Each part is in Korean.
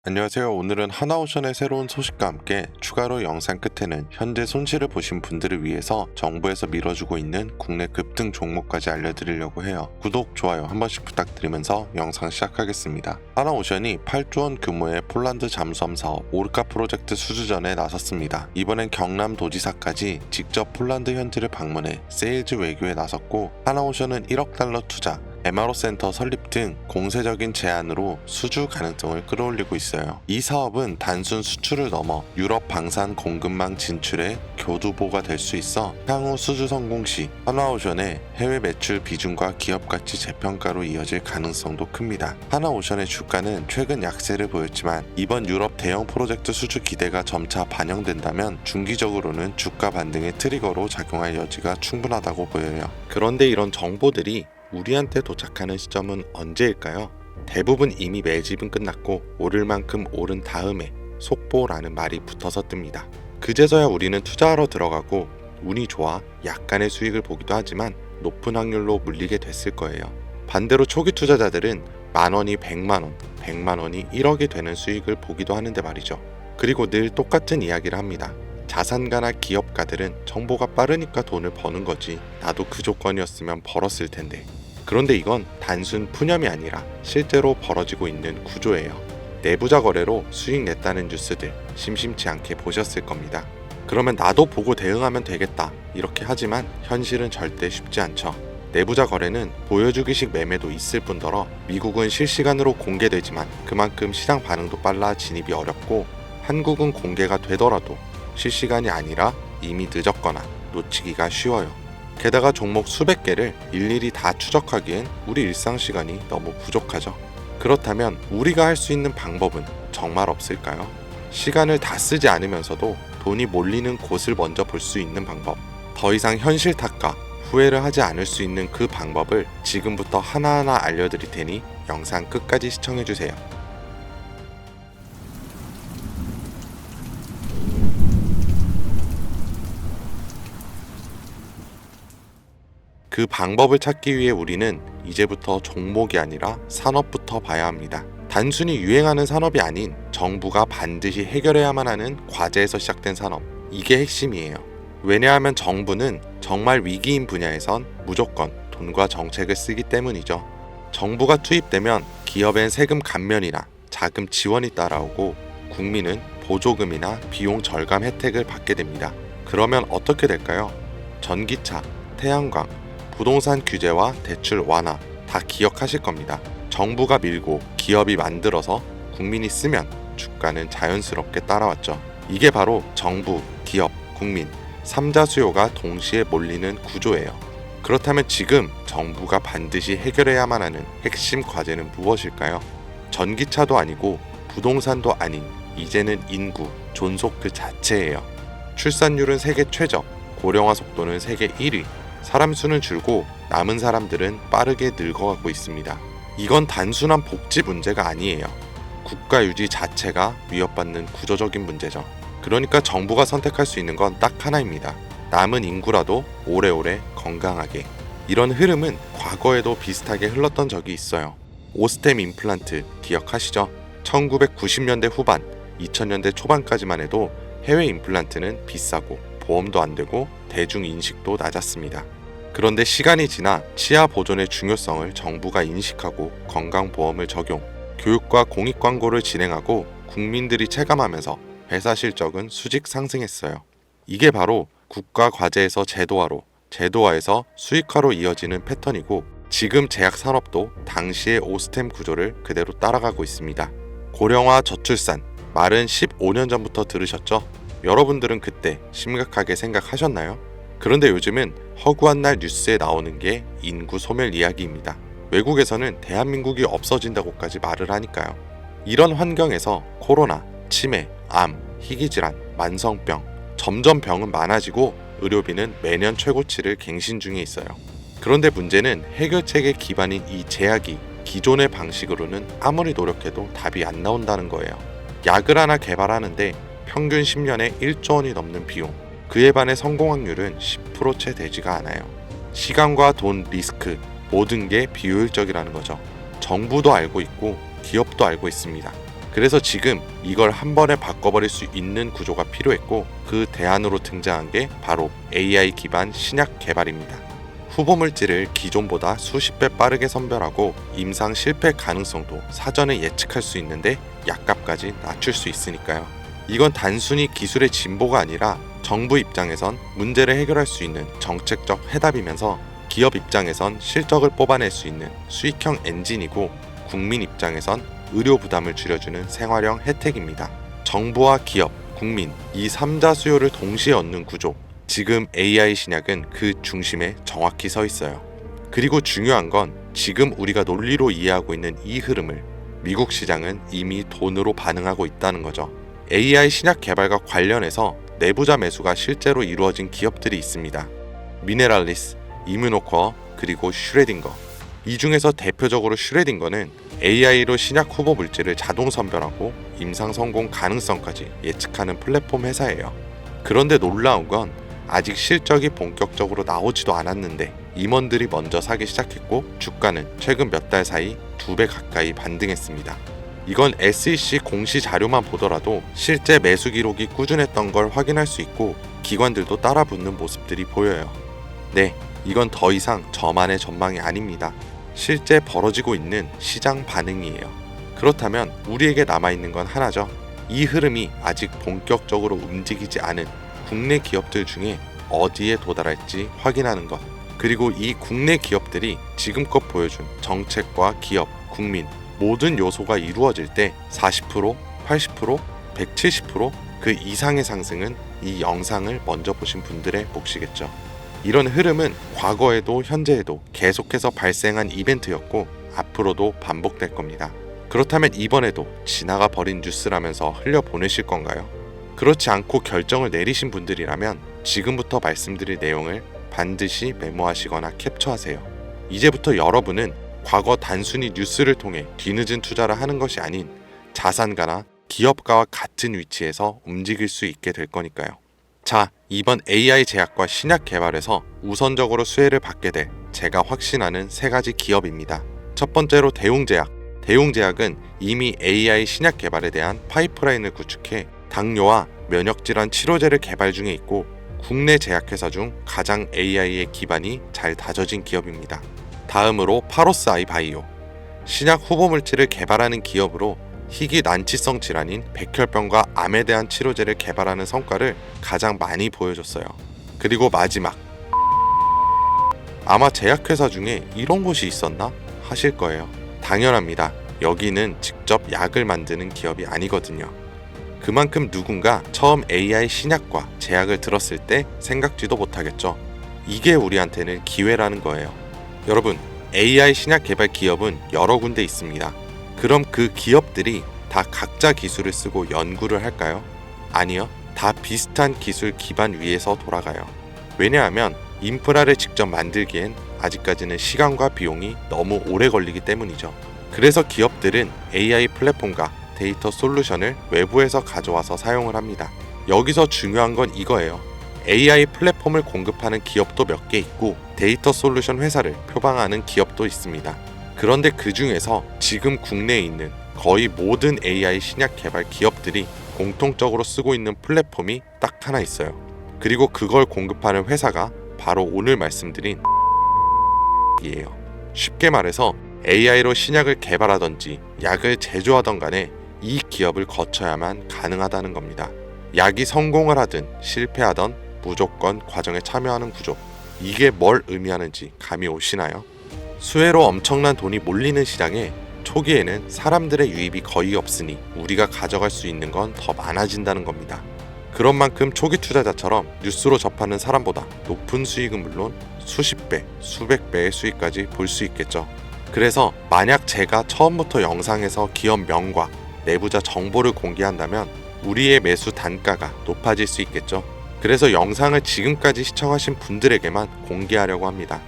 안녕하세요. 오늘은 하나오션의 새로운 소식과 함께 추가로 영상 끝에는 현재 손실을 보신 분들을 위해서 정부에서 밀어주고 있는 국내 급등 종목까지 알려드리려고 해요. 구독, 좋아요 한 번씩 부탁드리면서 영상 시작하겠습니다. 하나오션이 8조 원 규모의 폴란드 잠수함 사업 오르카 프로젝트 수주전에 나섰습니다. 이번엔 경남도지사까지 직접 폴란드 현지를 방문해 세일즈 외교에 나섰고, 하나오션은 1억 달러 투자, MRO 센터 설립 등 공세적인 제안으로 수주 가능성을 끌어올리고 있어요. 이 사업은 단순 수출을 넘어 유럽 방산 공급망 진출에 교두보가 될 수 있어 향후 수주 성공 시 하나오션의 해외 매출 비중과 기업 가치 재평가로 이어질 가능성도 큽니다. 하나오션의 주가는 최근 약세를 보였지만 이번 유럽 대형 프로젝트 수주 기대가 점차 반영된다면 중기적으로는 주가 반등의 트리거로 작용할 여지가 충분하다고 보여요. 그런데 이런 정보들이 우리한테 도착하는 시점은 언제일까요? 대부분 이미 매집은 끝났고 오를 만큼 오른 다음에 속보라는 말이 붙어서 뜹니다. 그제서야 우리는 투자하러 들어가고 운이 좋아 약간의 수익을 보기도 하지만 높은 확률로 물리게 됐을 거예요. 반대로 초기 투자자들은 만원이 100만원, 100만원이 1억이 되는 수익을 보기도 하는데 말이죠. 그리고 늘 똑같은 이야기를 합니다. 자산가나 기업가들은 정보가 빠르니까 돈을 버는 거지, 나도 그 조건이었으면 벌었을 텐데. 그런데 이건 단순 푸념이 아니라 실제로 벌어지고 있는 구조예요. 내부자 거래로 수익 냈다는 뉴스들 심심치 않게 보셨을 겁니다. 그러면 나도 보고 대응하면 되겠다 이렇게 하지만 현실은 절대 쉽지 않죠. 내부자 거래는 보여주기식 매매도 있을 뿐더러 미국은 실시간으로 공개되지만 그만큼 시장 반응도 빨라 진입이 어렵고, 한국은 공개가 되더라도 실시간이 아니라 이미 늦었거나 놓치기가 쉬워요. 게다가 종목 수백 개를 일일이 다 추적하기엔 우리 일상 시간이 너무 부족하죠. 그렇다면 우리가 할 수 있는 방법은 정말 없을까요? 시간을 다 쓰지 않으면서도 돈이 몰리는 곳을 먼저 볼 수 있는 방법, 더 이상 현실 탓과 후회를 하지 않을 수 있는 그 방법을 지금부터 하나하나 알려드릴 테니 영상 끝까지 시청해주세요. 그 방법을 찾기 위해 우리는 이제부터 종목이 아니라 산업부터 봐야 합니다. 단순히 유행하는 산업이 아닌 정부가 반드시 해결해야만 하는 과제에서 시작된 산업, 이게 핵심이에요. 왜냐하면 정부는 정말 위기인 분야에선 무조건 돈과 정책을 쓰기 때문이죠. 정부가 투입되면 기업엔 세금 감면이나 자금 지원이 따라오고 국민은 보조금이나 비용 절감 혜택을 받게 됩니다. 그러면 어떻게 될까요? 전기차, 태양광, 부동산 규제와 대출 완화 다 기억하실 겁니다. 정부가 밀고 기업이 만들어서 국민이 쓰면 주가는 자연스럽게 따라왔죠. 이게 바로 정부, 기업, 국민 3자 수요가 동시에 몰리는 구조예요. 그렇다면 지금 정부가 반드시 해결해야만 하는 핵심 과제는 무엇일까요? 전기차도 아니고 부동산도 아닌 이제는 인구, 존속 그 자체예요. 출산율은 세계 최저, 고령화 속도는 세계 1위, 사람 수는 줄고 남은 사람들은 빠르게 늙어가고 있습니다. 이건 단순한 복지 문제가 아니에요. 국가 유지 자체가 위협받는 구조적인 문제죠. 그러니까 정부가 선택할 수 있는 건 딱 하나입니다. 남은 인구라도 오래오래 건강하게. 이런 흐름은 과거에도 비슷하게 흘렀던 적이 있어요. 오스템 임플란트 기억하시죠? 1990년대 후반, 2000년대 초반까지만 해도 해외 임플란트는 비싸고 보험도 안 되고 대중 인식도 낮았습니다. 그런데 시간이 지나 치아 보존의 중요성을 정부가 인식하고 건강보험을 적용, 교육과 공익 광고를 진행하고 국민들이 체감하면서 회사 실적은 수직 상승했어요. 이게 바로 국가 과제에서 제도화로, 제도화에서 수익화로 이어지는 패턴이고, 지금 제약 산업도 당시의 오스템 구조를 그대로 따라가고 있습니다. 고령화 저출산, 말은 15년 전부터 들으셨죠? 여러분들은 그때 심각하게 생각하셨나요? 그런데 요즘은 허구한 날 뉴스에 나오는 게 인구 소멸 이야기입니다. 외국에서는 대한민국이 없어진다고까지 말을 하니까요. 이런 환경에서 코로나, 치매, 암, 희귀질환, 만성병, 점점 병은 많아지고 의료비는 매년 최고치를 갱신 중에 있어요. 그런데 문제는 해결책의 기반인 이 제약이 기존의 방식으로는 아무리 노력해도 답이 안 나온다는 거예요. 약을 하나 개발하는데 평균 10년에 1조 원이 넘는 비용, 그에 반해 성공 확률은 10% 채 되지가 않아요. 시간과 돈, 리스크 모든 게 비효율적이라는 거죠. 정부도 알고 있고 기업도 알고 있습니다. 그래서 지금 이걸 한 번에 바꿔버릴 수 있는 구조가 필요했고 그 대안으로 등장한 게 바로 AI 기반 신약 개발입니다. 후보 물질을 기존보다 수십 배 빠르게 선별하고 임상 실패 가능성도 사전에 예측할 수 있는데 약값까지 낮출 수 있으니까요. 이건 단순히 기술의 진보가 아니라 정부 입장에선 문제를 해결할 수 있는 정책적 해답이면서 기업 입장에선 실적을 뽑아낼 수 있는 수익형 엔진이고 국민 입장에선 의료 부담을 줄여주는 생활형 혜택입니다. 정부와 기업, 국민 이 3자 수요를 동시에 얻는 구조. 지금 AI 신약은 그 중심에 정확히 서 있어요. 그리고 중요한 건 지금 우리가 논리로 이해하고 있는 이 흐름을 미국 시장은 이미 돈으로 반응하고 있다는 거죠. AI 신약 개발과 관련해서 내부자 매수가 실제로 이루어진 기업들이 있습니다. 미네랄리스, 이뮤노코어, 그리고 슈레딩거. 이 중에서 대표적으로 슈레딩거는 AI로 신약 후보 물질을 자동 선별하고 임상 성공 가능성까지 예측하는 플랫폼 회사예요. 그런데 놀라운 건 아직 실적이 본격적으로 나오지도 않았는데 임원들이 먼저 사기 시작했고 주가는 최근 몇 달 사이 2배 가까이 반등했습니다. 이건 SEC 공시 자료만 보더라도 실제 매수 기록이 꾸준했던 걸 확인할 수 있고 기관들도 따라붙는 모습들이 보여요. 네, 이건 더 이상 저만의 전망이 아닙니다. 실제 벌어지고 있는 시장 반응이에요. 그렇다면 우리에게 남아있는 건 하나죠. 이 흐름이 아직 본격적으로 움직이지 않은 국내 기업들 중에 어디에 도달할지 확인하는 것. 그리고 이 국내 기업들이 지금껏 보여준 정책과 기업, 국민 모든 요소가 이루어질 때 40%, 80%, 170% 그 이상의 상승은 이 영상을 먼저 보신 분들의 몫이겠죠. 이런 흐름은 과거에도 현재에도 계속해서 발생한 이벤트였고 앞으로도 반복될 겁니다. 그렇다면 이번에도 지나가 버린 뉴스라면서 흘려보내실 건가요? 그렇지 않고 결정을 내리신 분들이라면 지금부터 말씀드릴 내용을 반드시 메모하시거나 캡처하세요. 이제부터 여러분은 과거 단순히 뉴스를 통해 뒤늦은 투자를 하는 것이 아닌 자산가나 기업가와 같은 위치에서 움직일 수 있게 될 거니까요. 자, 이번 AI 제약과 신약 개발에서 우선적으로 수혜를 받게 될 제가 확신하는 3가지 기업입니다. 첫 번째로 대웅제약. 대웅제약은 이미 AI 신약 개발에 대한 파이프라인을 구축해 당뇨와 면역질환 치료제를 개발 중에 있고 국내 제약회사 중 가장 AI의 기반이 잘 다져진 기업입니다. 다음으로 파로스아이 바이오. 신약 후보 물질을 개발하는 기업으로 희귀 난치성 질환인 백혈병과 암에 대한 치료제를 개발하는 성과를 가장 많이 보여줬어요. 그리고 마지막. 아마 제약회사 중에 이런 곳이 있었나 하실 거예요. 당연합니다. 여기는 직접 약을 만드는 기업이 아니거든요. 그만큼 누군가 처음 AI 신약과 제약을 들었을 때 생각지도 못하겠죠. 이게 우리한테는 기회라는 거예요. 여러분, AI 신약 개발 기업은 여러 군데 있습니다. 그럼 그 기업들이 다 각자 기술을 쓰고 연구를 할까요? 아니요. 다 비슷한 기술 기반 위에서 돌아가요. 왜냐하면 인프라를 직접 만들기엔 아직까지는 시간과 비용이 너무 오래 걸리기 때문이죠. 그래서 기업들은 AI 플랫폼과 데이터 솔루션을 외부에서 가져와서 사용을 합니다. 여기서 중요한 건 이거예요. AI 플랫폼을 공급하는 기업도 몇 개 있고 데이터 솔루션 회사를 표방하는 기업도 있습니다. 그런데 그 중에서 지금 국내에 있는 거의 모든 AI 신약 개발 기업들이 공통적으로 쓰고 있는 플랫폼이 딱 하나 있어요. 그리고 그걸 공급하는 회사가 바로 오늘 말씀드린 이에요. 쉽게 말해서 AI로 신약을 개발하던지 약을 제조하던 간에 이 기업을 거쳐야만 가능하다는 겁니다. 약이 성공을 하든 실패하던 무조건 과정에 참여하는 구조. 이게 뭘 의미하는지 감이 오시나요? 수혜로 엄청난 돈이 몰리는 시장에 초기에는 사람들의 유입이 거의 없으니 우리가 가져갈 수 있는 건 더 많아진다는 겁니다. 그런 만큼 초기 투자자처럼 뉴스로 접하는 사람보다 높은 수익은 물론 수십 배, 수백 배의 수익까지 볼 수 있겠죠. 그래서 만약 제가 처음부터 영상에서 기업 명과 내부자 정보를 공개한다면 우리의 매수 단가가 높아질 수 있겠죠. 그래서 영상을 지금까지 시청하신 분들에게만 공개하려고 합니다.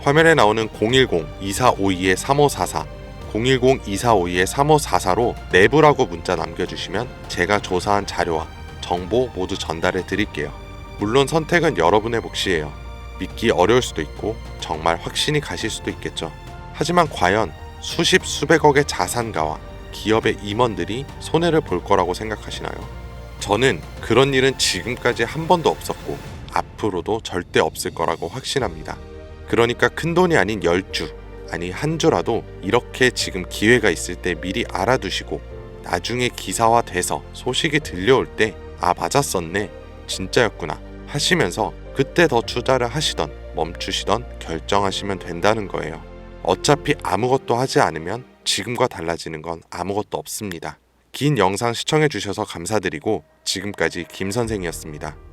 화면에 나오는 010-2452-3544 010-2452-3544로 내부라고 문자 남겨주시면 제가 조사한 자료와 정보 모두 전달해 드릴게요. 물론 선택은 여러분의 몫이에요. 믿기 어려울 수도 있고 정말 확신이 가실 수도 있겠죠. 하지만 과연 수십 수백억의 자산가와 기업의 임원들이 손해를 볼 거라고 생각하시나요? 저는 그런 일은 지금까지 한 번도 없었고 앞으로도 절대 없을 거라고 확신합니다. 그러니까 큰돈이 아닌 10주, 아니 한 주라도 이렇게 지금 기회가 있을 때 미리 알아두시고 나중에 기사화 돼서 소식이 들려올 때 아 맞았었네, 진짜였구나 하시면서 그때 더 투자를 하시던 멈추시던 결정하시면 된다는 거예요. 어차피 아무것도 하지 않으면 지금과 달라지는 건 아무것도 없습니다. 긴 영상 시청해 주셔서 감사드리고 지금까지 김 선생이었습니다.